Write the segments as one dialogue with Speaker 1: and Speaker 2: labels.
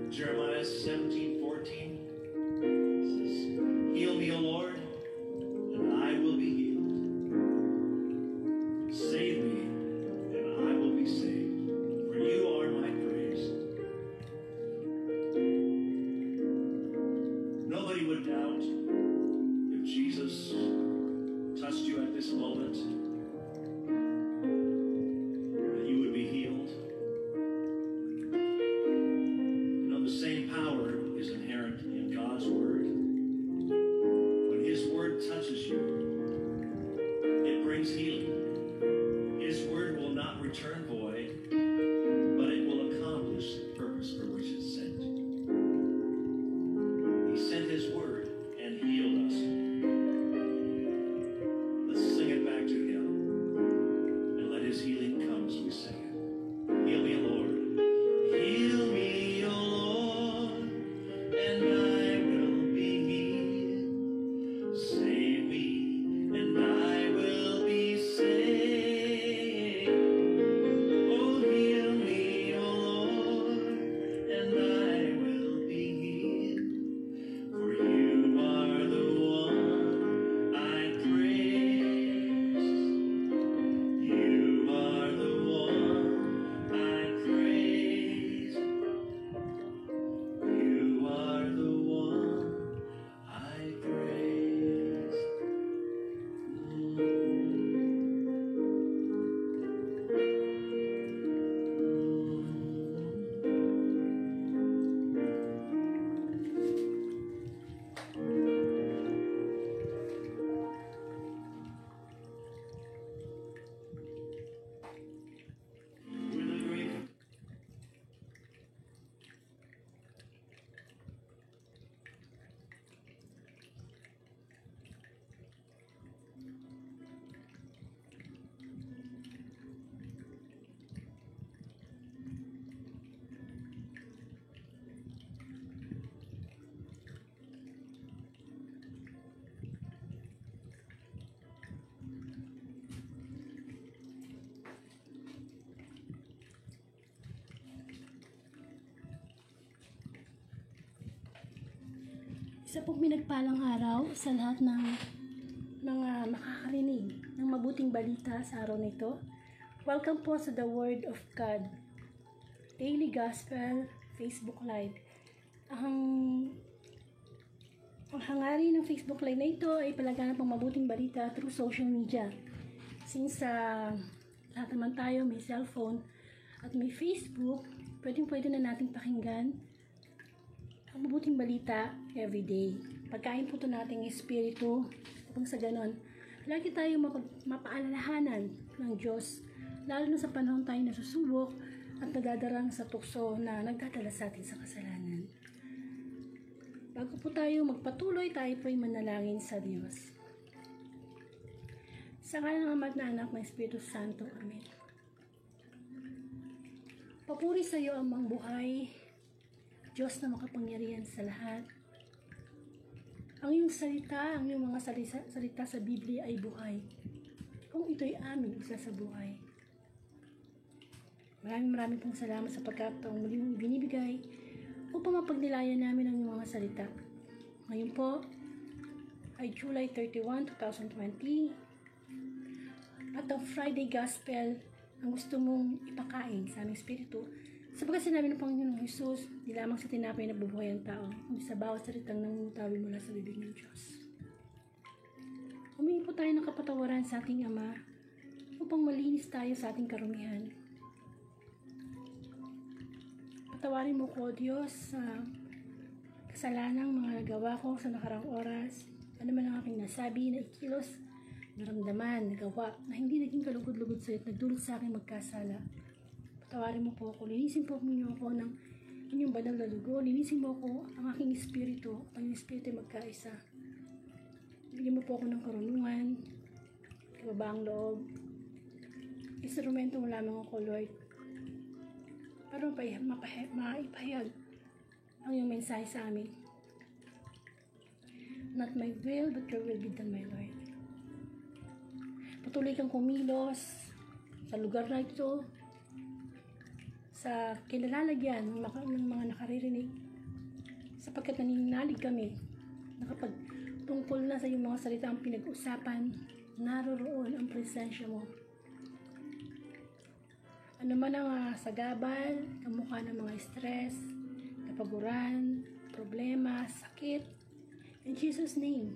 Speaker 1: Jeremiah 17:14 says, "Heal me, O Lord, and I will be healed. Save me, and I will be saved, for you are my praise." Nobody would doubt if Jesus touched you at this moment that you would be healed. You know, the same power is inherent in God's Word. When His Word touches you, it brings healing. His Word will not return void, but it will accomplish the purpose for which it's sent. He sent His Word and healed us. Let's sing it back to Him and let His healing come as we sing it. Heal me, Lord. Heal me, O Lord, and I will be healed. Save me, and I will be saved. Oh, heal me, O Lord, and I will be healed. For you are the one I praise. You are the one I praise. You are the one I praise. With a great
Speaker 2: Isa pong pinagpalang araw sa lahat ng mga makakarinig ng mabuting balita sa araw na ito. Welcome po sa The Word of God Daily Gospel Facebook Live. Ang hangarin ng Facebook Live na ito ay palaganap ng mabuting balita through social media. Since lahat naman tayo may cellphone at may Facebook, pwede na nating pakinggan ang mabuting balita everyday. Pagkain po ito nating espiritu upang sa ganon, lagi tayo mapaalalahanan ng Diyos, lalo na sa panahon tayo nasusubok at nagadarang sa tukso na nagdadala sa atin sa kasalanan. Bago po tayo magpatuloy, tayo po ay manalangin sa Diyos. Sa ngalan ng Ama at ng Anak ng Espiritu Santo. Amen. Papuri sa iyo, Amang buhay, Diyos na makapangyarihan sa lahat. Ang iyong salita, ang iyong mga salita sa Biblia ay buhay. Kung ito'y aming isa sa buhay. Maraming pong salamat sa pagkakataong muli mong ibinibigay upang mapagnilayan namin ang iyong mga salita. Ngayon po ay July 31, 2020 at ang Friday Gospel ang gusto mong ipakain sa aming espiritu. Sapagkat sinabi ng Panginoong Jesus, di lamang sa tinapay na bubuhay ang tao, kundi sa bawat salitang nangungutawi mula sa bibig ng Diyos. Humingi po tayo ng kapatawaran sa ating Ama upang malinis tayo sa ating karumihan. Patawarin mo ko, Diyos, sa kasalanang mga nagawa ko sa nakarang oras, ano man ang aking nasabi, na ikilos, naramdaman, nagawa, na hindi naging kalugod-lugod sa iyo at nagdulot sa akin magkasala. Patawarin mo po ako, linisin po niyo ako ng inyong banal na dugo, linisin mo ako ang aking espiritu, ang inyong espiritu ay magkaisa. Bigyan mo po ako ng karunungan, kababaang loob, instrumento mo lamang ako, Lord, para maipahayag ang iyong mensahe sa amin. Not my will, but your will be done, my Lord. Patuloy kang kumilos sa lugar na ito, sa kinalalagyan ng mga nakaririnig sapagkat naninalig kami na kapag tungkol na sa iyong mga salita ang pinag-usapan, naroroon ang presensya mo. Ano man ang sagabal, kamukha ng mga stress, kapaguran, problema, sakit, in Jesus' name,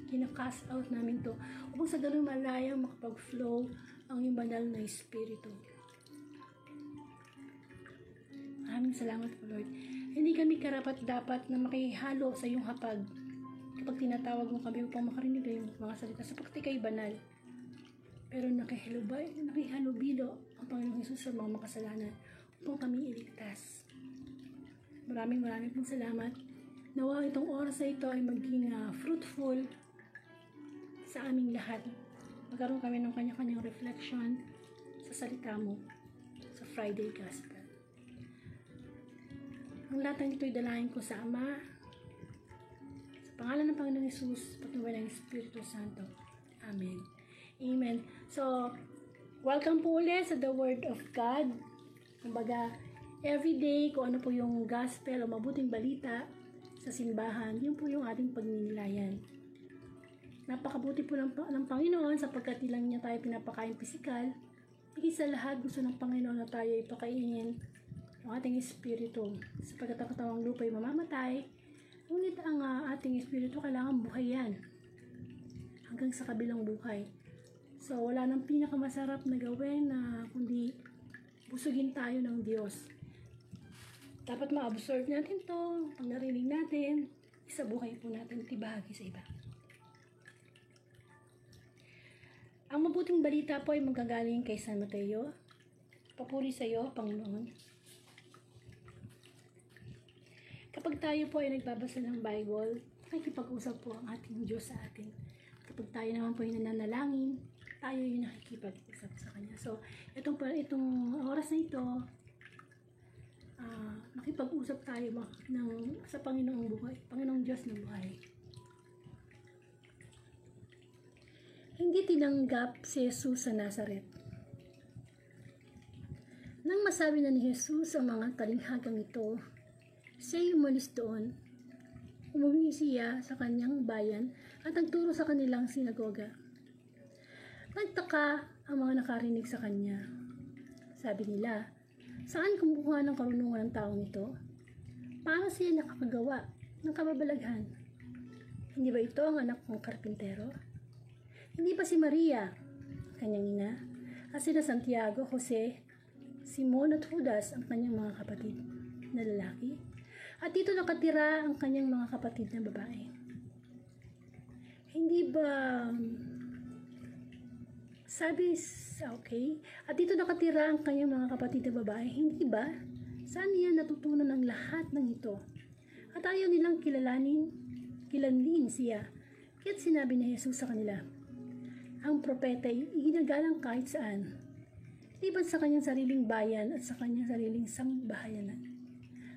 Speaker 2: kina-cast out namin to upang sa ganun malayang makapag-flow ang iyong banal na Espiritu. Maraming salamat po, Lord. Hindi kami karapat-dapat na makihalo sa iyong hapag kapag tinatawag mo kami upang makarinig ng iyong mga salita sapagkat ikay banal. Pero nakihalubilo ang Panginoong Hesus sa mga makasalanan upang kami iligtas. Maraming pong salamat. Nawa itong oras na ito ay maging fruitful sa aming lahat. Magkaroon kami ng kanya-kanyang reflection sa salita mo sa Friday Gospel. Ang lahat ng ito'y dalahin ko sa Ama, sa pangalan ng Panginoong Hesus, patuloy ng Espiritu Santo. Amen. Amen. So, welcome po ulit sa The Word of God. Kumbaga, everyday, kung ano po yung gospel o mabuting balita sa simbahan, yun po yung ating pagninilayan. Napakabuti po ng Panginoon sapagkat ilang niya tayo pinapakain pisikal. Higit sa lahat, gusto ng Panginoon na tayo ipakainin ang ating espiritu. Sapagkat ang katawang lupa ay mamamatay, ngunit ang ating espiritu kailangan buhay yan hanggang sa kabilang buhay. So, wala nang pinakamasarap na gawin na kundi busugin tayo ng Diyos. Dapat ma-absorb natin to, pag narinig natin, isa buhay po natin, tibahagi sa iba. Ang mabuting balita po ay magagaling kay San Mateo. Papuri sa iyo, Panginoon. Kapag tayo po ay nagbabasa ng Bible, nakikipag-usap po ang ating Diyos sa atin. Kapag tayo naman po ay nananalangin, tayo yung nakikipag-usap sa Kanya. So, itong oras na ito, makipag-usap tayo sa Panginoong buhay, Panginoong Diyos ng buhay. Hindi tinanggap si Jesus sa Nazaret. Nang masabi na ni Jesus ang mga talinghagang ito, siya umalis doon. Umuwi siya sa kanyang bayan at nagturo sa kanilang sinagoga. Nagtaka ang mga nakarinig sa kanya. Sabi nila, saan kumukuha ng karunungan ng taong ito? Paano siya nakakagawa ng kababalaghan? Hindi ba ito ang anak ng karpintero? Hindi pa si Maria, kanyang ina, at sina Santiago, Jose, Simon at Judas ang kanyang mga kapatid na lalaki? At dito nakatira ang kanyang mga kapatid na babae. Hindi ba At dito nakatira ang kanyang mga kapatid na babae, hindi ba? Saan niya natutunan ang lahat ng ito? At ayaw nilang kilanlin siya. Kaya't sinabi ni Jesus sa kanila, ang propeta ay iginagalang kahit saan, liban sa kanyang sariling bayan at sa kanyang sariling sambahayanan.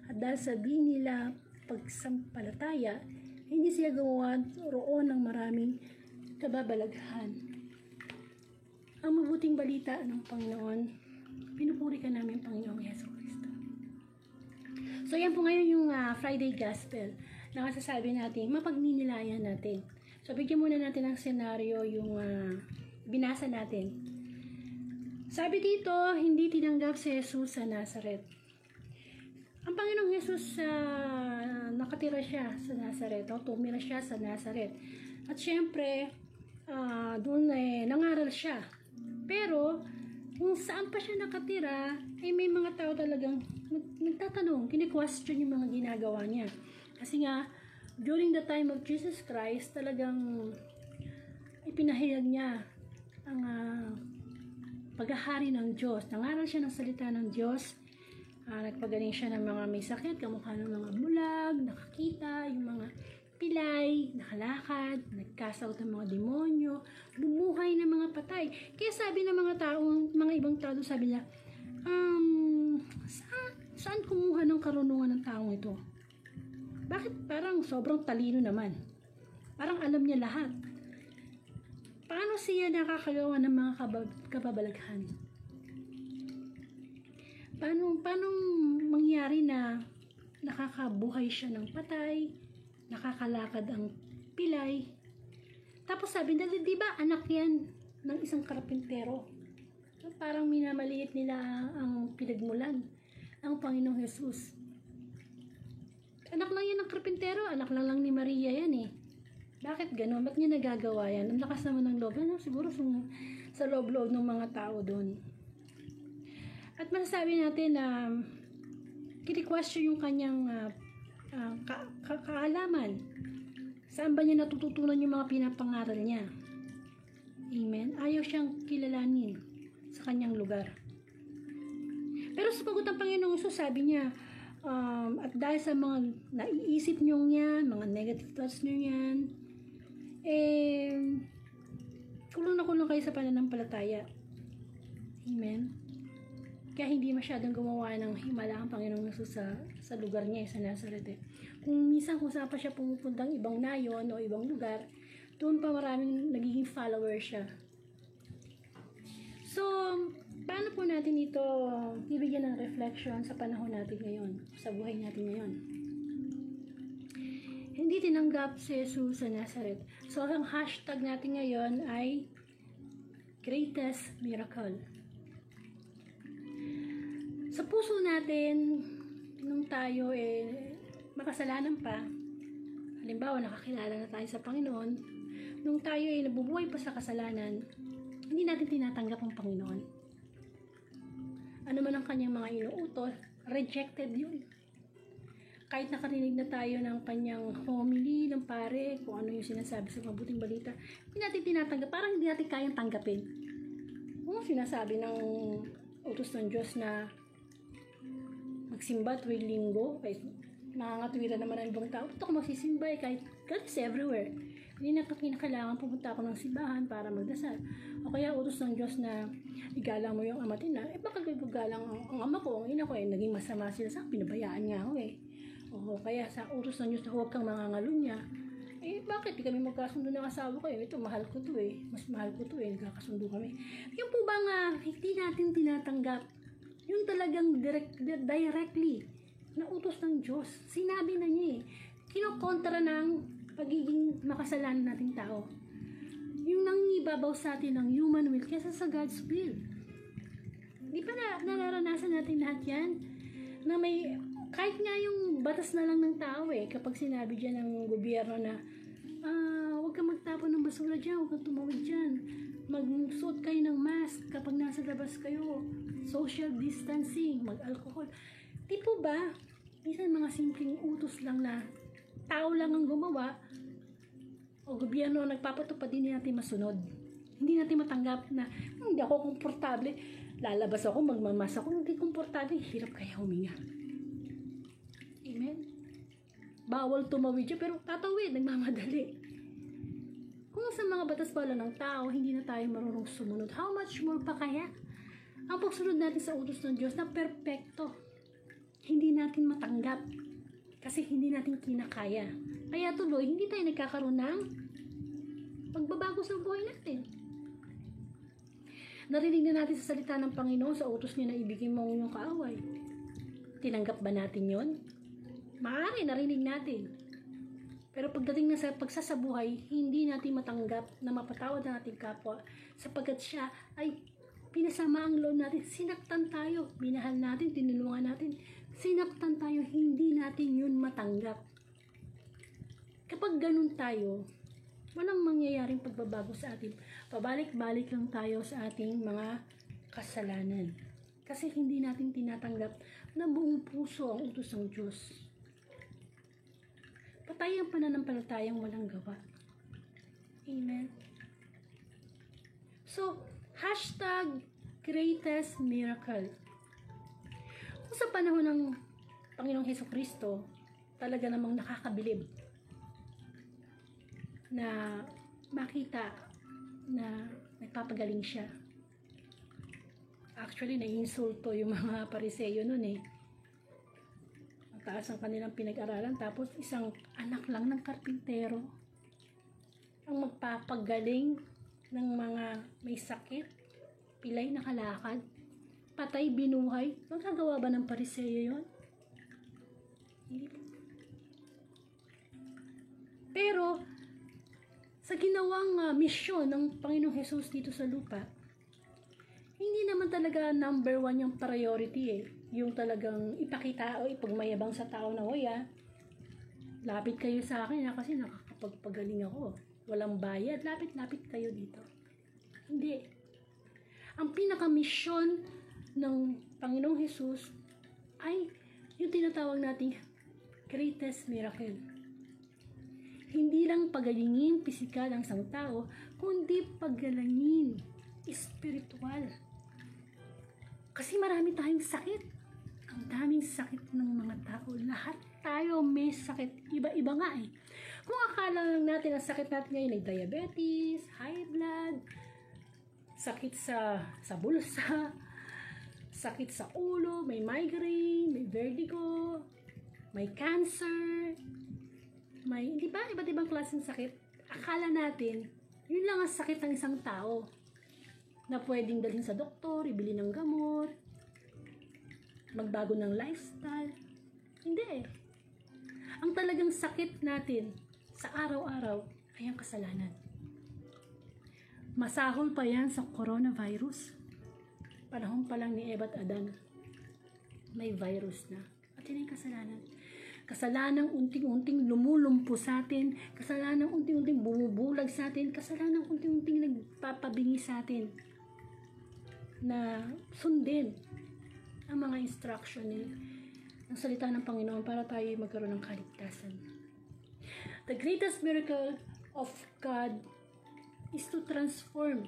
Speaker 2: At dahil sabihin nila pagsampalataya, hindi siya gumawa roon ng maraming kababalaghan. Ang mabuting balita ng Panginoon, pinupuri ka namin Panginoong Yesu Cristo. So yan po ngayon yung Friday Gospel na kasasabi natin, mapagninilayan natin. So bigyan muna natin ng senaryo yung binasa natin. Sabi dito, hindi tinanggap si Jesus sa Nazaret. Ang Panginoong Hesus, nakatira siya sa Nazaret, tumira siya sa Nazaret. At syempre, doon nangaral siya. Pero, kung saan pa siya nakatira, ay may mga tao talagang nagtatanong, kini-question yung mga ginagawa niya. Kasi nga, during the time of Jesus Christ, talagang ipinahayag niya ang paghahari ng Diyos. Nangaral siya ng salita ng Diyos. Nagpagaling siya ng mga may sakit, kamukha ng mga bulag, nakakita, yung mga pilay, nakalakad, nagkasaut ng mga demonyo, bumuhay ng mga patay. Kaya sabi ng mga ibang tao, sabi niya, saan kumuha ng karunungan ng taong ito? Bakit parang sobrang talino naman? Parang alam niya lahat. Paano siya nakakagawa ng mga kababalaghan? Paano mangyari na nakakabuhay siya ng patay, nakakalakad ang pilay. Tapos sabi nila, di ba anak yan ng isang karpintero? Parang minamaliit nila ang pinagmulan ng Panginoong Jesus. Anak lang yan ng karpintero, anak lang ni Maria yan eh. Bakit gano'n? Ba't niya nagagawa yan? Ang lakas naman ng loob. Siguro sa loob-loob ng mga tao doon. At masasabi natin na kini-question yung kanyang kaalaman. Saan ba niya natututunan yung mga pinapangaral niya? Amen? Ayaw siyang kilalanin sa kanyang lugar. Pero sapagot ang Panginoong Jesus, sabi niya, at dahil sa mga naiisip niyo yan, mga negative thoughts niyo yan, kulong na kulong kayo sa pananampalataya. Amen? Kaya hindi masyadong gumawa ng himala ang Panginoong Jesus sa lugar niya, sa Nazareth. Kung saan pa siya pumupuntang ibang nayon o ibang lugar, doon pa maraming nagiging follower siya. So, paano po natin ito bibigyan ng reflection sa panahon natin ngayon, sa buhay natin ngayon? Hindi tinanggap si Jesus sa Nazareth. So, ang hashtag natin ngayon ay Greatest Miracle. Sa puso natin, nung tayo makasalanan pa, halimbawa nakakilala na tayo sa Panginoon, nung tayo nabubuhay pa sa kasalanan, hindi natin tinatanggap ang Panginoon. Ano man ang kanyang mga inuutos, rejected yun. Kahit nakarinig na tayo ng kanyang homily, ng pare, kung ano yung sinasabi sa mabuting balita, hindi natin tinatanggap, parang hindi natin kayang tanggapin. Kung sinasabi ng utos ng Diyos na magsimba tuwing linggo, kahit nangangatwira naman ang ibang tao, ito ako magsisimba kahit God is everywhere. Hindi na kinakailangan pumunta ako ng simbahan para magdasal. O kaya utos ng Diyos na igalang mo yung ama at ina, baka gagalang ang ama ko, ang ina ko, naging masama sila sa akin, pinabayaan nga ako O kaya sa utos ng Diyos na huwag kang mangangalunya, bakit di kami magkasundo ng asawa ko? Ito, mahal ko to mas mahal ko to nagkakasundo kami. Yung po ba nga, hindi natin tinatanggap, yung talagang directly na utos ng Diyos, sinabi na niya kinokontra ng pagiging makasalanan nating tao. Yung nangibabaw sa atin ng human will kesa sa God's will. Di ba nararanasan natin lahat yan? Na may, kahit nga yung batas na lang ng tao kapag sinabi dyan ng gobyerno na huwag kang magtapon ng basura dyan, huwag kang tumawid dyan, magsuot kayo ng mask kapag nasa labas kayo, social distancing, mag-alcohol. Di po ba? Minsan mga simpleng utos lang na tao lang ang gumawa o gobyerno nagpapatupad, din natin masunod. Hindi natin matanggap na hindi ako komportable. Lalabas ako, magmamas ako, hindi komportable. Hirap kaya huminga. Amen? Bawal tumawid siya, pero tatawid, nagmamadali. Kung sa mga batas pala ng tao, hindi na tayo marunong sumunod, how much more pa kaya? Ang pagsunod natin sa utos ng Diyos na perpekto, hindi natin matanggap. Kasi hindi natin kinakaya. Kaya tuloy, hindi tayo nagkakaroon ng pagbabago sa buhay natin. Narinig na natin sa salita ng Panginoon sa utos niya na ibigin mo yung kaaway. Tinanggap ba natin yon? Maaari, narinig natin. Pero pagdating na sa pagsasabuhay, hindi natin matanggap na mapatawad ang ating kapwa sapagkat siya ay pinasama ang loob natin. Sinaktan tayo, minahal natin, tinulungan natin. Sinaktan tayo, hindi natin yun matanggap. Kapag ganun tayo, walang mangyayaring pagbabago sa atin. Pabalik-balik lang tayo sa ating mga kasalanan. Kasi hindi natin tinatanggap na buong puso ang utos ng Diyos. Patay ang pananampalatayang walang gawa. Amen. So, hashtag greatest miracle. Kung sa panahon ng Panginoong Hesukristo, talaga namang nakakabilib na makita na nagpapagaling siya. Actually, naiinsulto yung mga Pariseyo nun Mataas ang kanilang pinag-aralan, tapos isang anak lang ng karpintero ang magpapagaling ng mga may sakit, pilay nakalakad, patay binuhay. Magagawa ba ng Pariseyo yun? Hindi po. Pero, sa ginawang misyon ng Panginoong Jesus dito sa lupa, hindi naman talaga number one yung priority eh. Yung talagang ipakita o ipagmayabang sa tao na, oy lapit kayo sa akin kasi nakakapagpagaling ako. Walang bayad, lapit-lapit kayo dito. Hindi. Ang pinaka-misyon ng Panginoong Jesus ay yung tinatawag nating greatest miracle. Hindi lang pagalingin pisikal ang isang tao, kundi pagalingin spiritual. Kasi marami tayong sakit. Ang daming sakit ng mga tao. Lahat tayo may sakit. Iba-iba nga eh. Kung akala lang natin ang sakit natin ngayon ay diabetes, high blood, sakit sa bulsa, sakit sa ulo, may migraine, may vertigo, may cancer, may, di ba, iba't ibang klaseng sakit. Akala natin, yun lang ang sakit ng isang tao na pwedeng dalhin sa doktor, ibili ng gamot, magbago ng lifestyle. Hindi eh. Ang talagang sakit natin sa araw-araw ay ang kasalanan. Masahol pa yan sa coronavirus. Panahon pa lang ni Eva at Adan, may virus na. At yun ang kasalanan. Kasalanang unting-unting lumulumpo sa atin, kasalanang unting-unting bumubulag sa atin, kasalanang unting-unting nagpapabingi sa atin na sundin ang mga instruction ng salita ng Panginoon para tayo magkaroon ng kaligtasan. The greatest miracle of God is to transform.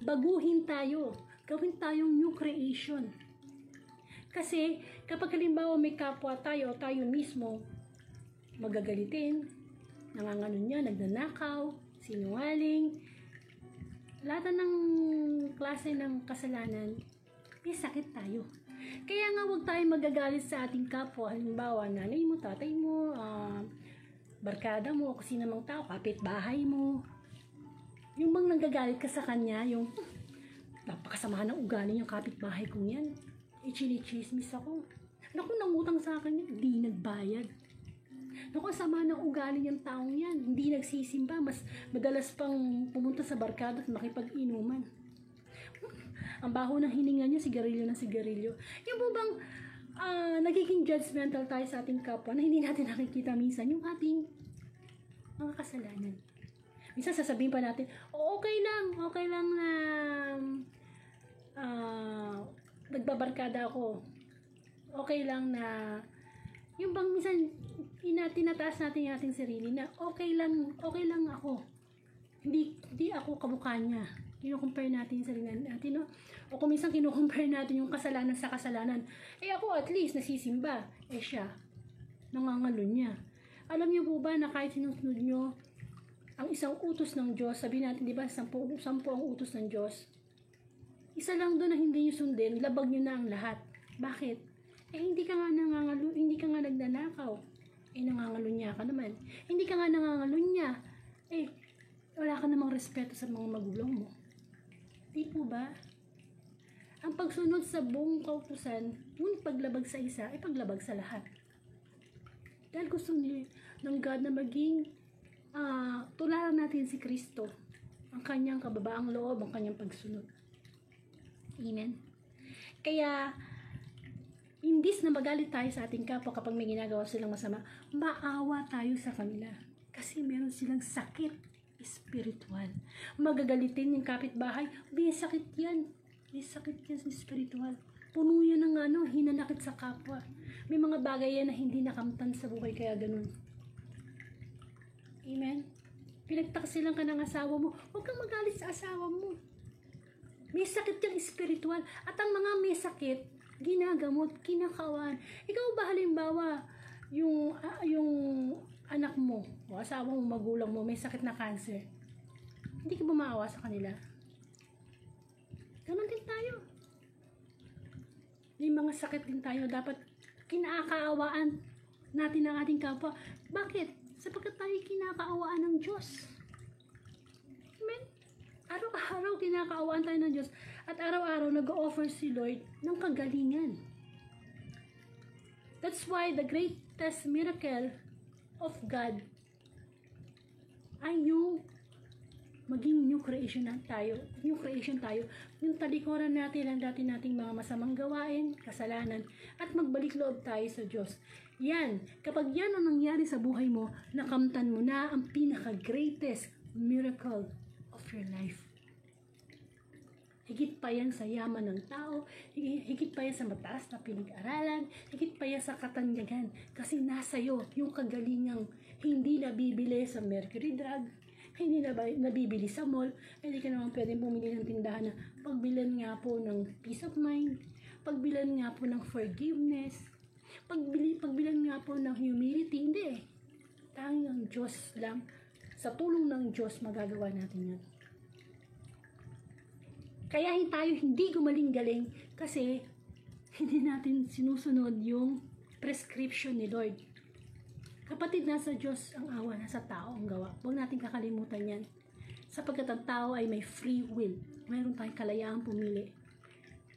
Speaker 2: Baguhin tayo. Gawin tayong new creation. Kasi kapag halimbawa may kapwa tayo o tayo mismo magagalitin, nanganganon niya, nagnanakaw, sinungaling, lahat ng klase ng kasalanan, may sakit tayo. Kaya nga huwag tayong magagalit sa ating kapwa. Halimbawa, nanay mo, tatay mo, barkada mo, kasi namang tao, kapitbahay mo. Yung bang nagagalit ka sa kanya, yung napakasama ng ugali yung kapitbahay kong yan. Chini-chismis ako. Naku, nangutang sa akin yan, hindi nagbayad. Naku, sama ng ugali yung taong yan, hindi nagsisimba, mas madalas pang pumunta sa barkada at makipag-inuman. Ang baho ng hininga niya, sigarilyo ng sigarilyo. Yung po bang nagiging judgmental tayo sa ating kapwa na hindi natin nakikita minsan yung ating mga kasalanan. Minsan sasabihin pa natin, okay lang na nagbabarkada ako. Okay lang na yung bang minsan tinataas natin yung ating sarili na okay lang ako. Hindi ako kamukha niya. Kino-compare natin yung sarili natin, no? O kung minsan kino-compare natin yung kasalanan sa kasalanan. Ako at least nasisimba. Siya, nangangalo niya. Alam niyo po ba na kahit sinusunod niyo ang isang utos ng Diyos, sabi natin, di ba, 10 ang utos ng Diyos. Isa lang doon na hindi niyo sundin, labag niyo na ang lahat. Bakit? Hindi ka nga nangangalo, hindi ka nga nagnanakaw. Nangangalo niya ka naman. Hindi ka nga nangangalo niya. Wala ka namang respeto sa mga magulang mo. Di po ba? Ang pagsunod sa buong kautusan, ngunit paglabag sa isa, ay paglabag sa lahat. Dahil gusto ng God na maging tularan natin si Kristo, ang kanyang kababaang loob, ang kanyang pagsunod. Amen? Kaya, imbis na magalit tayo sa ating kapwa kapag may ginagawa silang masama, maawa tayo sa kanila. Kasi meron silang sakit spiritual. Magagalitin yung kapitbahay, may sakit yan. May sakit yan spiritual. Puno yan ng hinanakit sa kapwa. May mga bagay yan na hindi nakamtan sa buhay, kaya ganun. Amen? Pinagtaksilan ka ng asawa mo, huwag kang magalit sa asawa mo. May sakit yung spiritual. At ang mga may sakit, ginagamot, kinakawan. Ikaw ba halimbawa, yung anak mo, o asawa mo, magulang mo, may sakit na cancer, hindi ka ba maawa sa kanila? Ganun din tayo. May mga sakit din tayo, dapat kinakaawaan natin ang ating kapwa. Bakit? Sapagkat tayo kinakaawaan ng Diyos. Amen? Araw-araw kinakaawaan tayo ng Diyos. At araw-araw nag-o-offer si Lord ng kagalingan. That's why the great greatest miracle of God ay yung maging new creation tayo. Yung talikuran natin ang dati nating mga masamang gawain, kasalanan, at magbalik loob tayo sa Diyos. Yan, kapag yan ang nangyari sa buhay mo, nakamtan mo na ang pinaka-greatest miracle of your life. Higit pa yan sa yaman ng tao, higit pa yan sa mataas na pinag-aralan, higit pa yan sa katanyagan, kasi nasa iyo yung kagalingang hindi nabibili sa mercury drug, hindi nabibili sa mall, hindi ka naman pwedeng bumili ng tindahan na pagbilan nga po ng peace of mind, pagbilan nga po ng forgiveness, pagbilan nga po ng humility, hindi. Tanging ang Diyos lang, sa tulong ng Diyos magagawa natin yan. Kaya tayo hindi gumaling-galing kasi hindi natin sinusunod yung prescription ni Lord. Kapatid, nasa Diyos ang awa, nasa tao ang gawa. Huwag natin kakalimutan yan. Sapagkat ang tao ay may free will. Mayroon tayong kalayaang pumili.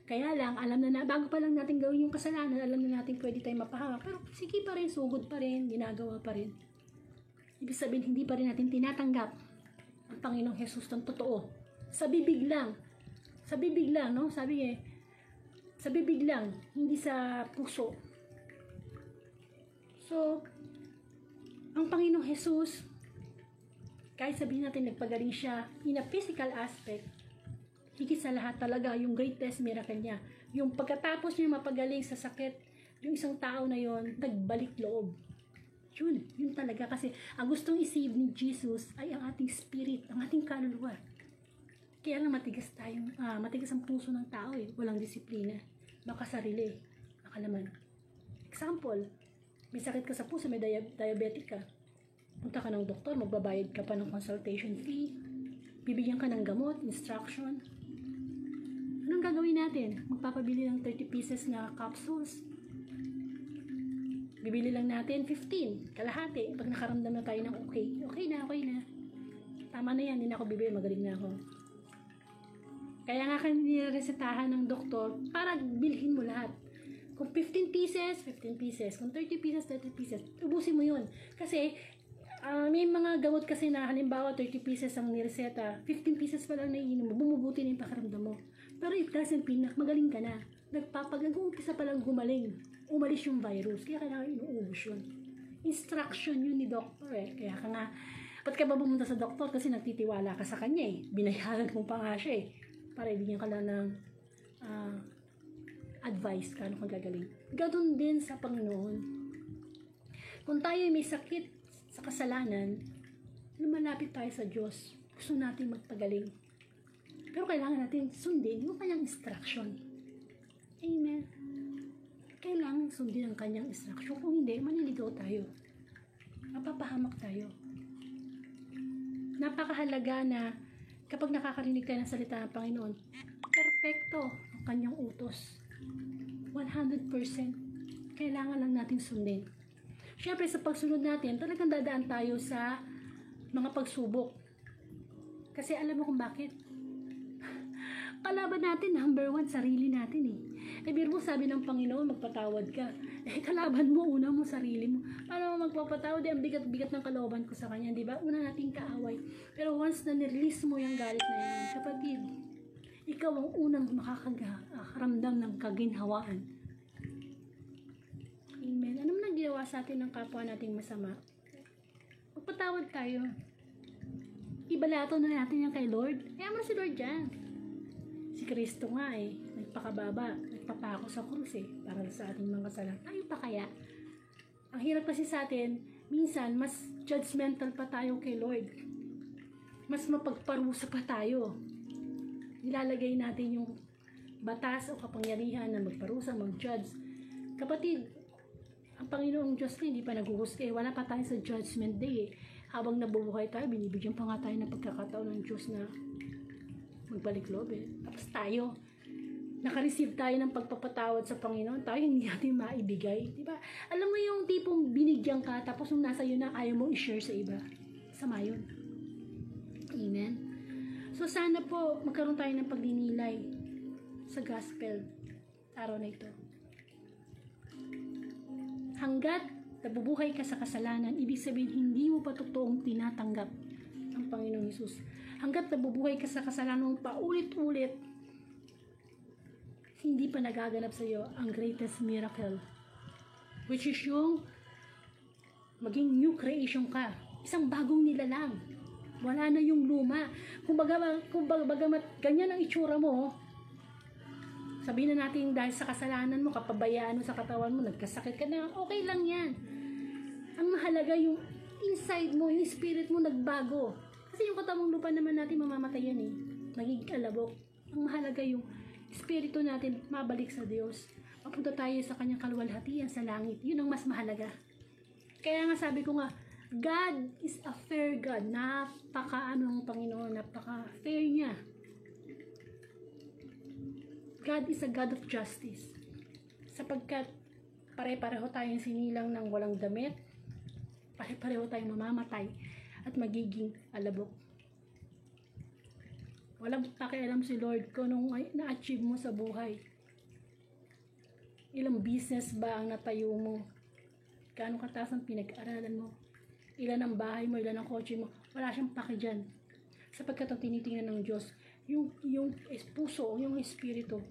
Speaker 2: Kaya lang, alam na bago pa lang natin gawin yung kasalanan, alam na natin pwede tayong mapahamak. Pero sige pa rin, sugod pa rin, ginagawa pa rin. Ibig sabihin, hindi pa rin natin tinatanggap ang Panginoong Jesus ng totoo. Sa bibig lang. Sa bibig lang, no? Sabi sa bibig lang, hindi sa puso. So, ang Panginoong Jesus, kahit sabihin natin nagpagaling siya in a physical aspect, higit sa lahat talaga yung greatest miracle niya. Yung pagkatapos niya mapagaling sa sakit, yung isang tao na yon nagbalik loob. Yun talaga. Kasi ang gustong i-save ni Jesus ay ang ating spirit, ang ating kaluluwa. Kaya lang matigas ang puso ng tao walang disiplina. Baka sarili, baka laman. Example, may sakit ka sa puso, may diabetic ka. Punta ka ng doktor, magbabayad ka pa ng consultation fee, bibigyan ka ng gamot, instruction. Anong gagawin natin? Magpapabili ng 30 pieces na capsules. Bibili lang natin 15, kalahati. Pag nakaramdam na tayo ng okay na. Tama na yan, hindi na ako bibili, magaling na ako. Kaya nga niresetahan ng doktor para bilhin mo lahat. Kung 15 pieces, 15 pieces. Kung 30 pieces, 30 pieces. Ubusin mo yun. Kasi may mga gamot kasi na halimbawa 30 pieces ang nireseta, 15 pieces pa lang naiinom mo, bumubuti na yung pakiramdam mo. Pero it doesn't mean na magaling ka na. Nag-uumpisa pa lang gumaling. Umalis yung virus. Kaya kailangan inuubos yun. Instruction yun ni doktor Kaya ka nga, ba't ka ba pumunta sa doktor? Kasi nagtitiwala ka sa kanya Binayaran mo pa nga siya para ibigyan ka lang ng advice kung kang gagaling. Ganoon din sa Panginoon. Kung tayo may sakit sa kasalanan, lumalapit tayo sa Diyos. Gusto natin magpagaling. Pero kailangan natin sundin yung kanyang instruction. Amen. Kailangan sundin ang kanyang instruction. Kung hindi, maniligaw tayo. Mapapahamak tayo. Napakahalaga na kapag nakakarinig tayo ng salita ng Panginoon, perfecto ang kanyang utos. 100%. Kailangan lang natin sundin. Siyempre, sa pagsunod natin, talagang dadaan tayo sa mga pagsubok. Kasi alam mo kung bakit? Kalaban natin, number 1, sarili natin biro mo, sabi ng Panginoon, magpatawad ka. Kalaban mo, una mo, sarili mo. Paano mo magpapatawad? Ang bigat-bigat ng kalooban ko sa kanya, di ba? Una nating kaaway. Pero once na nirelease mo yung galit na yan, kapatid, ikaw ang unang makakaramdam ng kaginhawaan. Amen. Ano man ang ginawa sa atin ng kapwa nating masama? Magpatawad tayo. Ibalato na natin yan kay Lord. Kaya mo si Lord dyan. Si Kristo nga nagpakababa, nagpapako sa krus para sa ating mga kasalanan. Tayo pa kaya? Ang hirap kasi sa atin, minsan, mas judgmental pa tayo kay Lord. Mas mapagparusa pa tayo. Nilalagay natin yung batas o kapangyarihan na magparusa, mag-judge. Kapatid, ang Panginoong Diyos hindi pa naghuhusga wala pa tayo sa judgment day Habang nabubuhay tayo, binibigyan pa nga tayo ng pagkakataon ng Diyos na magbalik loob Tapos tayo, naka-receive tayo ng pagpapatawad sa Panginoon, tayo hindi natin maibigay. Diba? Alam mo yung tipong binigyan ka, tapos nung nasa iyo na, ayaw mo i-share sa iba. Sama yun. Amen? So sana po, magkaroon tayo ng pagninilay sa gospel araw na ito. Hanggat nabubuhay ka sa kasalanan, ibig sabihin hindi mo pa totoong tinatanggap ang Panginoong Hesus. Hanggat nabubuhay ka sa kasalanan paulit-ulit, hindi pa nagaganap sa iyo ang greatest miracle, which is yung maging new creation ka. Isang bagong nilalang. Wala na yung luma. Kung bagamat ganyan ang itsura mo, sabihin na natin dahil sa kasalanan mo, kapabayaan mo sa katawan mo, nagkasakit ka na, okay lang yan. Ang mahalaga yung inside mo, yung spirit mo nagbago. Kasi yung katawang lupa naman natin mamamatay yan eh. Magiging alabok. Ang mahalaga yung espiritu natin mabalik sa Diyos. Mapunta tayo sa kanyang kaluwalhatian sa langit. Yun ang mas mahalaga. Kaya nga sabi ko nga, God is a fair God. Napaka-ano ng Panginoon, napaka-fair niya. God is a God of justice. Sapagkat pare-pareho tayong sinilang ng walang damit, pare-pareho tayong mamamatay at magiging alabok. Walang pakialam si Lord kung anong na-achieve mo sa buhay. Ilang business ba ang natayo mo? Gaano kataas ang pinag-aralan mo? Ilan ang bahay mo, ilan ang kotse mo? Wala siyang paki dyan. Sapagkat ang tinitingnan ng Diyos, yung puso, yung espiritu.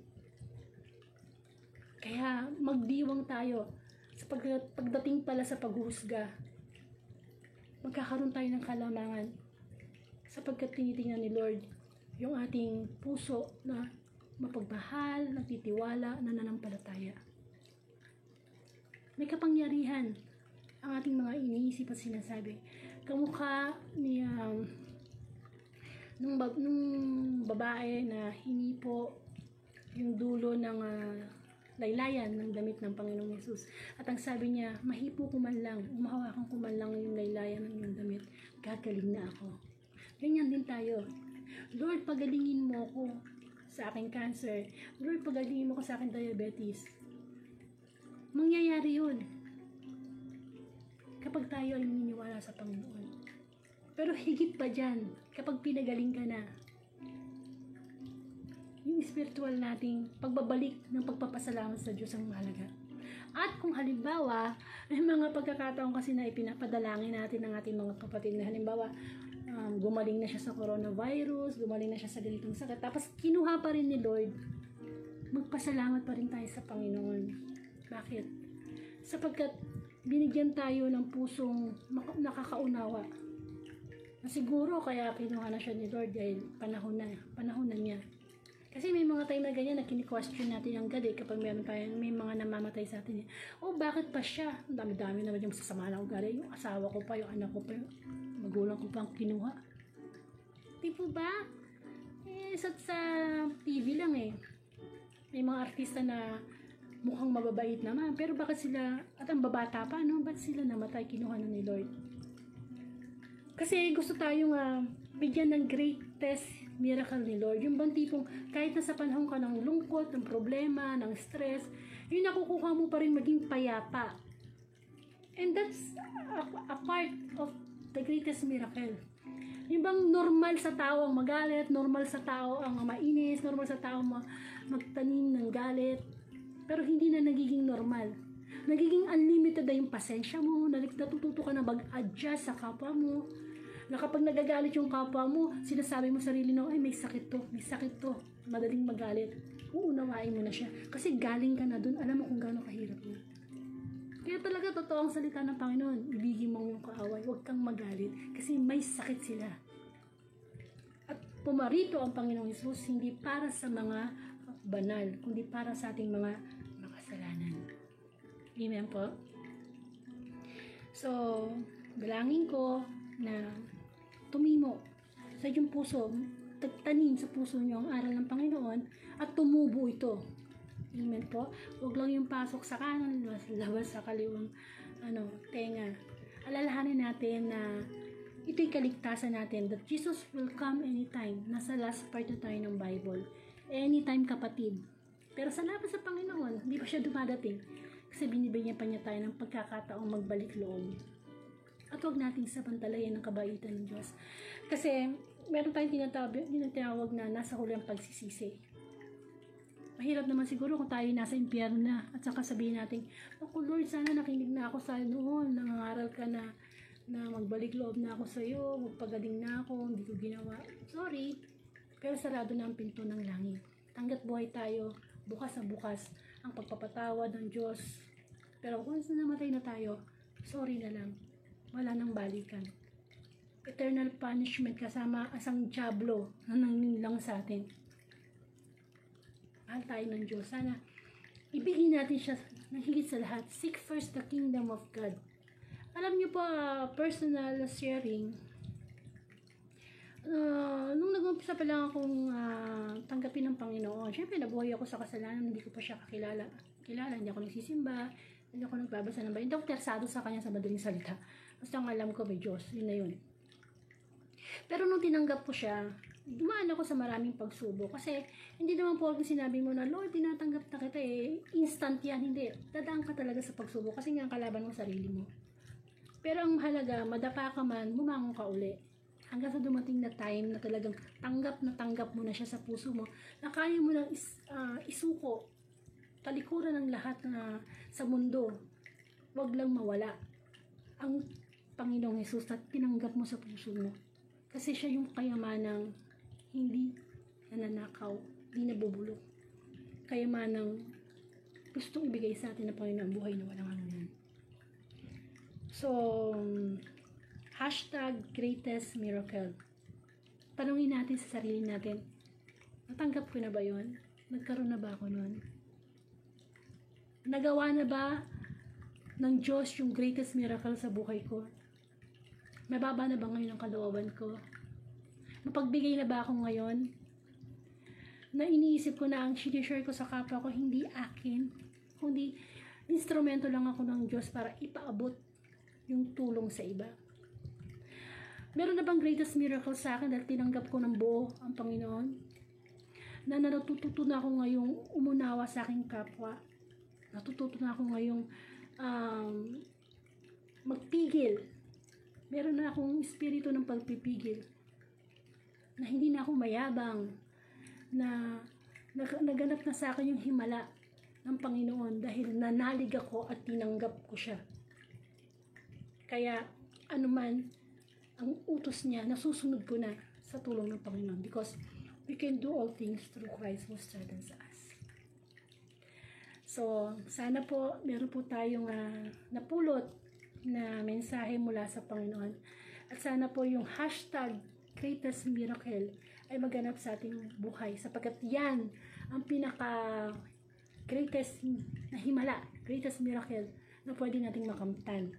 Speaker 2: Kaya magdiwang tayo. Sapagkat pagdating pala sa paghuhusga, magkakaroon tayo ng kalamangan. Sapagkat tinitingnan ni Lord yung ating puso na mapagmahal, nagtitiwala, nananampalataya. May kapangyarihan ang ating mga iniisip at sinasabi. Kamukha ni nung babae na hinipo yung dulo ng laylayan ng damit ng Panginoong Hesus. At ang sabi niya, mahipo ko man lang, umahawakan ko man lang yung laylayan ng iyong damit, gagaling na ako. Ganyan din tayo. Lord, pagalingin mo ko sa aking cancer. Lord, pagalingin mo ko sa aking diabetes. Mangyayari yun kapag tayo ay naniniwala sa Panginoon. Pero higit pa dyan, kapag pinagaling ka na, yung spiritual nating pagbabalik ng pagpapasalamat sa Diyos ang mahalaga. At kung halimbawa, may mga pagkakataon kasi na ipinapadalangin natin ng ating mga kapatid na halimbawa, gumaling na siya sa coronavirus, gumaling na siya sa ganitong sakit, tapos kinuha pa rin ni Lord, magpasalamat pa rin tayo sa Panginoon. Bakit? Sapagkat binigyan tayo ng pusong nakakaunawa. Siguro kaya kinuha na siya ni Lord dahil panahon na niya. Kasi may mga time na ganyan na kini-question natin ang God kapag may mga namamatay sa atin. Bakit pa siya? Ang dami-dami naman yung sasama ng ugali. Yung asawa ko pa, yung anak ko pa, yung magulang ko pa ang kinuha. Di po ba? Sa TV lang may mga artista na mukhang mababait naman. Pero bakit sila, at ang babata pa, ba't sila namatay, kinuha na ni Lord? Kasi gusto tayong bigyan ng greatest miracle ni Lord. Yung bang tipong kahit na sa panahon ka ng lungkot, ng problema, ng stress, yung nakukuha mo pa rin maging payapa. And that's a part of the greatest miracle. Yung bang normal sa tao ang magalit, normal sa tao ang mainis, normal sa tao magtanim ng galit, pero hindi na nagiging normal. Nagiging unlimited na yung pasensya mo, natututo ka na mag-adjust sa kapwa mo, na kapag nagagalit yung kapwa mo, sinasabi mo sarili na, may sakit to, madaling magalit. Uunawain mo na siya. Kasi galing ka na dun, alam mo kung gaano kahirap mo. Kaya talaga, totoo ang salita ng Panginoon. Ibigin mo yung kaaway, huwag kang magalit. Kasi may sakit sila. At pumarito ang Panginoong Hesus, hindi para sa mga banal, kundi para sa ating mga makasalanan. Amen po? So, dalangin ko na tumimo sa iyong puso, tanim sa puso niyo ang aral ng Panginoon at tumubo ito. Amen po? Huwag lang yung pasok sa kanan, labas sa kaliwang tenga. Alalahanin natin na ito'y kaligtasan natin, that Jesus will come anytime. Nasa last part na tayo ng Bible. Anytime, kapatid. Pero sa labas sa Panginoon, hindi pa siya dumadating. Kasi binibigyan pa niya tayo ng pagkakataong magbalik loob. At huwag nating sabantalayan ng kabaitan ng Diyos. Kasi meron tayong tinatawag na nasa huli ang pagsisisi. Mahirap naman siguro kung tayo nasa impyerno na at saka sabihin natin, ako Lord, sana nakinig na ako sa noon, nangangaral ka na magbalik loob na ako sa iyo, magpagaling na ako, hindi ko ginawa. Sorry, pero sarado na ang pinto ng langit. Hanggat buhay tayo, bukas na bukas ang pagpapatawad ng Diyos. Pero kung namatay na tayo, sorry na lang, wala nang balikan. Eternal punishment kasama asang diablo na nangnilang sa atin. Mahal tayo ng Diyos. Sana ibigin natin siya ng higit sa lahat. Seek first the kingdom of God. Alam niyo po, personal sharing, nung nag-umpisa pa lang akong tanggapin ng Panginoon, syempre nabuhay ako sa kasalanan, hindi ko pa siya kilala, hindi ako nagsisimba, hindi ako nagbabasa ng Bible, hindi ako tersado sa kanya sa madaling salita. Basta ang alam ko may Diyos, yun na yun. Pero nung tinanggap ko siya, dumaan ako sa maraming pagsubok. Kasi hindi naman po kung sinabi mo na, Lord, tinatanggap na kita instant yan. Hindi. Dadaan ka talaga sa pagsubok kasi nga kalaban mo sarili mo. Pero ang mahalaga, madapa ka man, bumangon ka uli. Hanggang sa dumating na time na talagang tanggap mo na siya sa puso mo, na kaya mo nang isuko, talikuran ng lahat na sa mundo. Huwag lang mawala ang Panginoong Jesus at tinanggap mo sa puso mo. Kasi siya yung kayamanang hindi nananakaw, hindi nabubulok. Kayamanang gustong ibigay sa atin ng Panginoon buhay na walang hanggan. So, #greatest miracle. Tanungin natin sa sarili natin, natanggap ko na ba yun? Nagkaroon na ba ako nun? Nagawa na ba ng Diyos yung greatest miracle sa buhay ko? Mababa na ba ngayon ang kalooban ko? Mapagbigay na ba ako ngayon? Na iniisip ko na ang sinishare ko sa kapwa ko hindi akin, kundi instrumento lang ako ng Diyos para ipaabot yung tulong sa iba. Meron na bang greatest miracle sa akin dahil tinanggap ko ng buo ang Panginoon? Na natututo na ako ngayong umunawa sa aking kapwa. Natututo na ako ngayong magpigil. Meron na akong espiritu ng pagpipigil. Na hindi na ako mayabang. Na naganap na sa akin yung himala ng Panginoon dahil nanalig ako at tinanggap ko siya. Kaya anuman ang utos niya, nasusunod ko na sa tulong ng Panginoon. Because we can do all things through Christ who strengthens us. So, sana po meron po tayong napulot na mensahe mula sa Panginoon. At sana po yung #greatest miracle ay maganap sa ating buhay sapagkat yan ang pinaka greatest na himala, greatest miracle na pwede nating makamtan.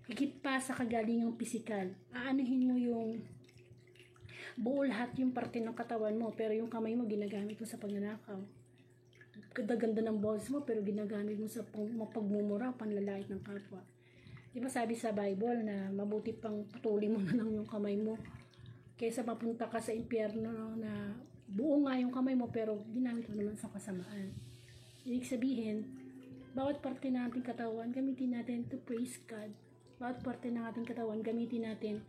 Speaker 2: Higit pa sa kagalingang pisikal. Aanuhin mo yung buo lahat yung parte ng katawan mo pero yung kamay mo ginagamit mo sa pagnanakaw. Ganda-ganda ng boses mo pero ginagamit mo sa pagmumura, panlalait ng kapwa. Diba sabi sa Bible na mabuti pang putulin mo na lang yung kamay mo kaysa mapunta ka sa impyerno na buo nga yung kamay mo pero ginamit mo naman sa kasamaan. Ibig sabihin, bawat parte ng ating katawan gamitin natin to praise God. Bawat parte ng ating katawan gamitin natin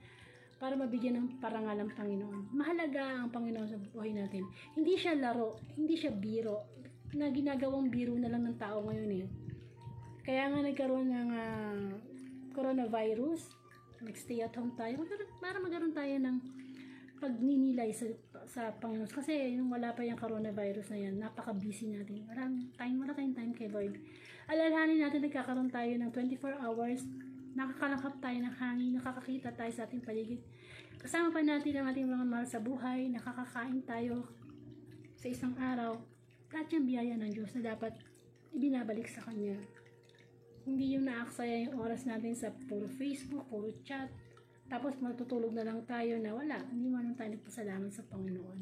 Speaker 2: para mabigyan ng parangal ang Panginoon. Mahalaga ang Panginoon sa buhay natin. Hindi siya laro, hindi siya biro na ginagawang biro na lang ng tao ngayon Kaya nga nagkaroon ng coronavirus, nag-stay at home tayo para magkaroon tayo ng pagninilay sa Panginoon. Kasi nung wala pa yung coronavirus na yan, napaka-busy natin. Wala tayong time kay Lord. Alalahanin natin nagkakaroon tayo ng 24 hours, nakakalangkap tayo ng hangin, nakakakita tayo sa ating paligid. Kasama pa natin ang ating mga mahal sa buhay, nakakakain tayo sa isang araw. Lahat yung biyaya ng Diyos na dapat ibinabalik sa Kanya. Hindi yung naaksaya yung oras natin sa puro Facebook, puro chat. Tapos matutulog na lang tayo na wala. Hindi man tayo nagpasalamat sa Panginoon.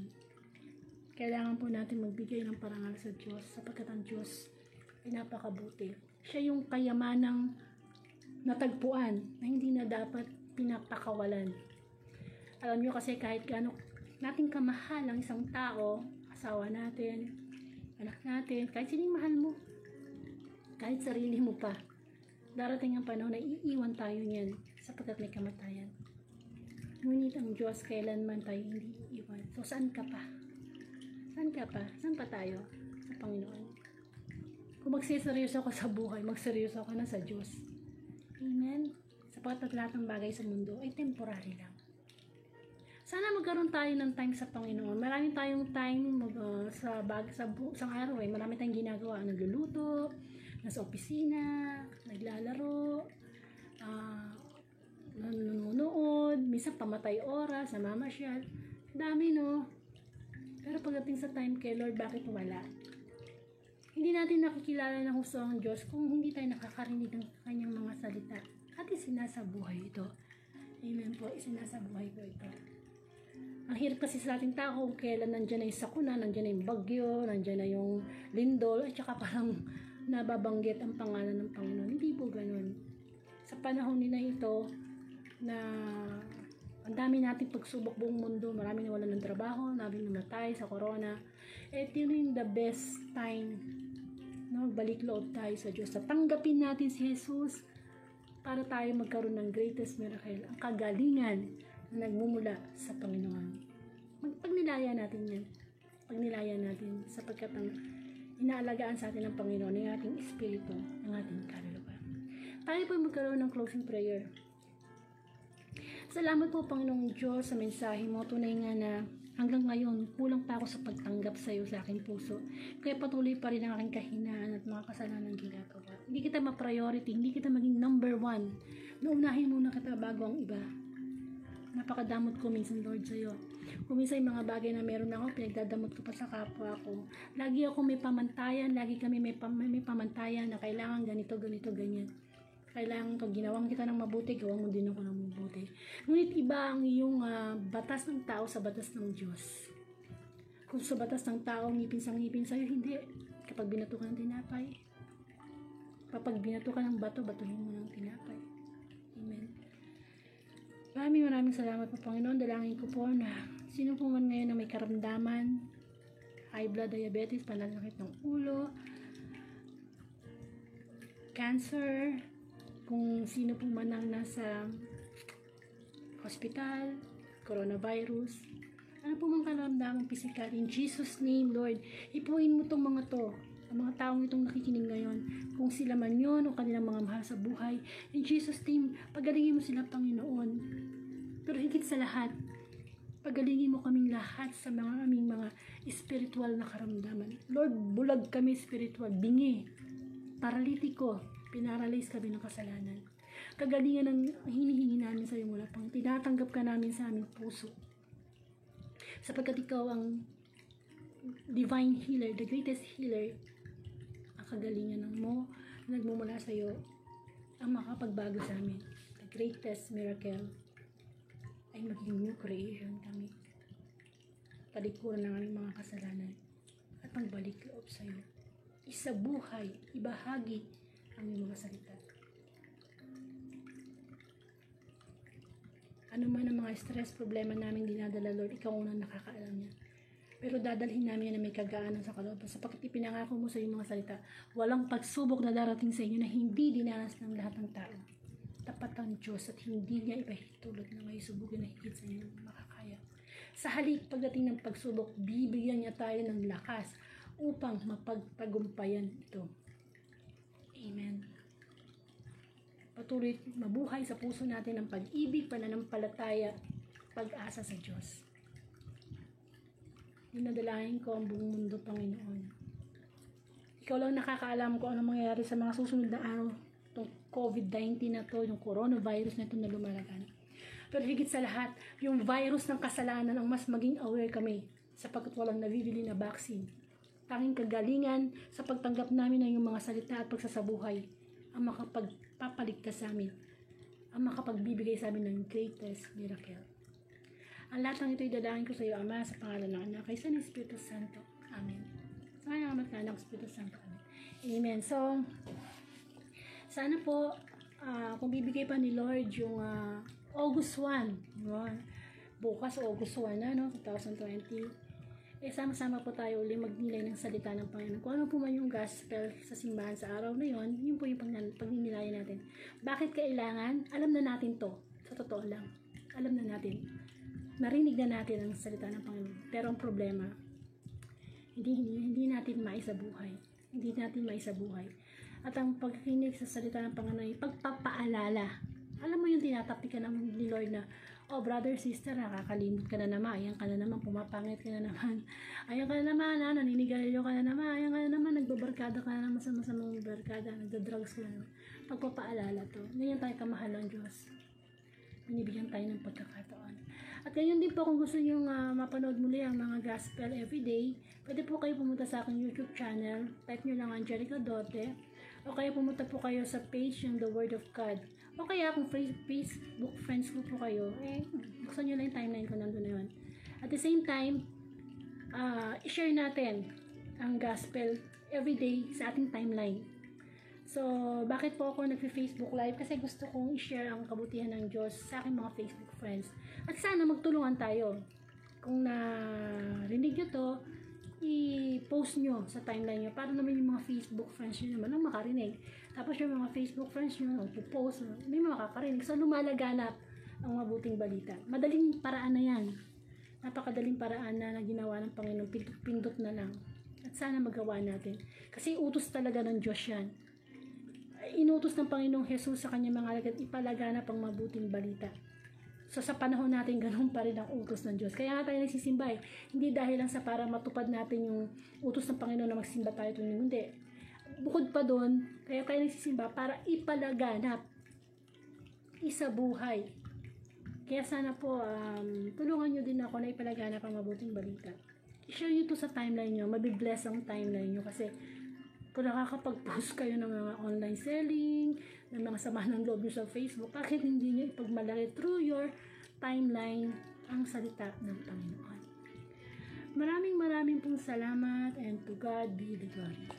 Speaker 2: Kailangan po natin magbigay ng parangal sa Diyos sapagkat ang Diyos ay napakabuti. Siya yung kayamanang natagpuan na hindi na dapat pinapakawalan. Alam nyo kasi kahit gaano natin kamahal ang isang tao, asawa natin, anak natin, kahit sining mahal mo, kahit sarili mo pa, darating ang panahon na iiwan tayo niyan sapagkat may kamatayan. Ngunit ang Diyos kailanman tayo hindi iiwan. So saan ka pa? Saan pa tayo? sa Panginoon. Kung magsiseryoso ako sa buhay, magseryoso ako na sa Diyos. Amen? Sapagkat lahat ng bagay sa mundo ay temporary lang. Sana magkaroon tayo ng time sa Panginoon. Marami tayong time sa araw eh. Marami tayong ginagawa. Nagluluto, nasa opisina, naglalaro, nanonood, minsan pamatay oras, namamasyal. Dami, no? Pero pagdating sa time kay Lord, bakit wala? Hindi natin nakikilala ng husto ang Diyos kung hindi tayo nakakarinig ng kanyang mga salita. At isinasabuhay ito. Amen po, isinasabuhay ko ito. Ang hirap kasi sa ating tao kung kailan nandyan na yung sakuna, nandyan na yung bagyo, nandyan na yung lindol, at saka parang nababanggit ang pangalan ng Panginoon. Hindi po ganun. Sa panahon nila ito, na ang dami nating pagsubok buong mundo, marami nawalan ng trabaho, marami namatay sa corona. Ito yung the best time na magbalik loob tayo sa Diyos. Sa tanggapin natin si Jesus para tayo magkaroon ng greatest miracle, ang kagalingan na nagmumula sa Panginoon. Pagnilayan natin yan. Pagnilayan natin sapagkat ang inaalagaan sa atin ng Panginoon ng ating espiritu, ng ating kaluluwa. Tayo po magkaroon ng closing prayer. Salamat po, Panginoong Diyos, sa mensahe mo. Tunay nga na hanggang ngayon, kulang pa ako sa pagtanggap sa iyo sa aking puso. Kaya patuloy pa rin ang aking kahinaan at mga kasalanan ginagawa. Hindi kita ma-priority, hindi kita maging number one. Naunahin muna kita bago ang iba. Napakadamot ko minsan, Lord, sa iyo. Kung minsan yung mga bagay na meron ako, pinagdadamot ko pa sa kapwa ko. Lagi ako may pamantayan, lagi kami may pamantayan na kailangan ganito, ganyan. Kailangan pag ginawang kita ng mabuti, gawang mo din ako ng mabuti. Ngunit iba ang iyong batas ng tao sa batas ng Diyos. Kung sa batas ng tao, ngipin sa ngipin sa'yo, hindi. Kapag binato ka ng tinapay, kapag binato ka ng bato, batuhin mo ng tinapay. Amen. Maraming salamat po, Panginoon. Dalangin ko po na sino po man ngayon na may karamdaman, high blood diabetes, pananakit ng ulo, cancer, kung sino po man ang nasa hospital, coronavirus, ano po mang karamdamang physical, in Jesus' name, Lord, ipuin mo itong mga to, ang mga taong itong nakikinig ngayon, kung sila man yun o kanilang mga mahal sa buhay, in Jesus' name, pagalingin mo sila, Panginoon. Pero higit sa lahat, pagalingin mo kaming lahat sa aming mga spiritual na karamdaman. Lord, bulag kami spiritual, bingi, paralitiko, pinaralyze kami ng kasalanan. Kagalingan ang hinihingi namin sa iyo mula pang tinatanggap ka namin sa aming puso. Sapagkat ikaw ang divine healer, the greatest healer, ang kagalingan ng mo na nagmumula sa iyo ang makapagbago sa amin. The greatest miracle ay maging new creation kami. Palikuran ng aming mga kasalanan at pagbalik loob sa iyo. Isabuhay, ibahagi ang iyong mga salita. Ano man ang mga stress, problema namin dinadala, Lord, ikaw unang nakakaalam niya. Pero dadalhin namin na may kagaanan sa kalooban sapagkat ipinangako mo sa iyong mga salita, walang pagsubok na darating sa inyo na hindi dinanas ng lahat ng tao. Tapat ang Diyos at hindi niya ipahitulot na may subugin na higit sa inyong makakaya. Sa halip pagdating ng pagsubok, bibigyan niya tayo ng lakas upang mapagtagumpayan ito. Amen. Patuloy mabuhay sa puso natin ang pag-ibig, pananampalataya, pag-asa sa Diyos. Dinadalahin ko ang buong mundo, Panginoon. Ikaw lang nakakaalam kung ano mangyayari sa mga susunod na araw. Itong COVID-19 na to, yung coronavirus na ito na lumalagan. Pero higit sa lahat, yung virus ng kasalanan ang mas maging aware kami sapagkat walang nabibili na vaccine. Tanging kagalingan sa pagtanggap namin ng iyong mga salita at pagsasabuhay ang makapagpapaligtas sa amin, ang makapagbibigay sa amin ng greatest miracle. Ang lahat ng ito'y dadangin ko sa iyo, Ama, sa pangalan ng Anak, kay San Espiritu Santo. Amen. Sa ngayon, Ama, ng Espiritu Santo. Amen. Amen. So, sana po, kung bibigay pa ni Lord yung August 1, bukas August 1 na, 2020, sama-sama po tayo ulit magnilay ng salita ng Panginoon. Kung ano po man yung gospel sa simbahan sa araw na yon, yun po yung pagninilayan natin. Bakit kailangan? Alam na natin to. Sa totoo lang. Alam na natin. Narinig na natin ang salita ng Panginoon. Pero ang problema, hindi natin maisabuhay. Hindi natin maisabuhay. At ang pagkikinig sa salita ng Panginoon ay pagpapaalala. Alam mo yung tinatapi ka ng ni Lord na, oh brother, sister, nakakalimot ka na naman, ayan ka na naman, pumapangit ka na naman, ayan ka na naman, naninigarilyo ka na naman, ayan ka na naman, nagbabarkada ka na naman sa masamang barkada, nagda-drugs ka na naman. Pagpapaalala to. Ganyan tayo kamahal ng Diyos. Binibigyan tayo ng pagkakataon. At ganyan din po kung gusto nyo mapanood muli ang mga gospel everyday, pwede po kayo pumunta sa aking YouTube channel, type nyo lang Angelica Dote, o kaya pumunta po kayo sa page yung The Word of God. O kaya kung Facebook friends ko po kayo, buksan nyo lang yung timeline ko, nandun na yun. At the same time, i-share natin ang gospel everyday sa ating timeline. So, bakit po ako nag-Facebook live? Kasi gusto kong i-share ang kabutihan ng Diyos sa aking mga Facebook friends. At sana magtulungan tayo. Kung narinig nyo to, i-post nyo sa timeline nyo para naman yung mga Facebook friends nyo naman ang makarinig. Tapos yung mga Facebook friends nyo, i-post, may makakarinig. So, lumalaganap ang mabuting balita. Madaling paraan na yan. Napakadaling paraan na ginawa ng Panginoon. Pindot na lang. At sana magawa natin. Kasi utos talaga ng Diyos yan. Inutos ng Panginoong Jesus sa kanyang mga alagad, ipalaganap ang mabuting balita. So sa panahon natin, ganun pa rin ang utos ng Diyos. Kaya nga tayo nagsisimba eh. Hindi dahil lang sa para matupad natin yung utos ng Panginoon na magsimba tayo tuwing hindi. Bukod pa doon, kaya tayo nagsisimba para ipalaganap, isabuhay. Kaya sana po, tulungan nyo din ako na ipalaganap ang mabuting balita. I-share nyo to sa timeline nyo, mabibless ang timeline nyo kasi kung nakakapag-post kayo ng mga online selling, ng mga samahan ng loob nyo sa Facebook, bakit hindi nyo ipagmalaki through your timeline ang salita ng Panginoon? Maraming pong salamat and to God be the glory.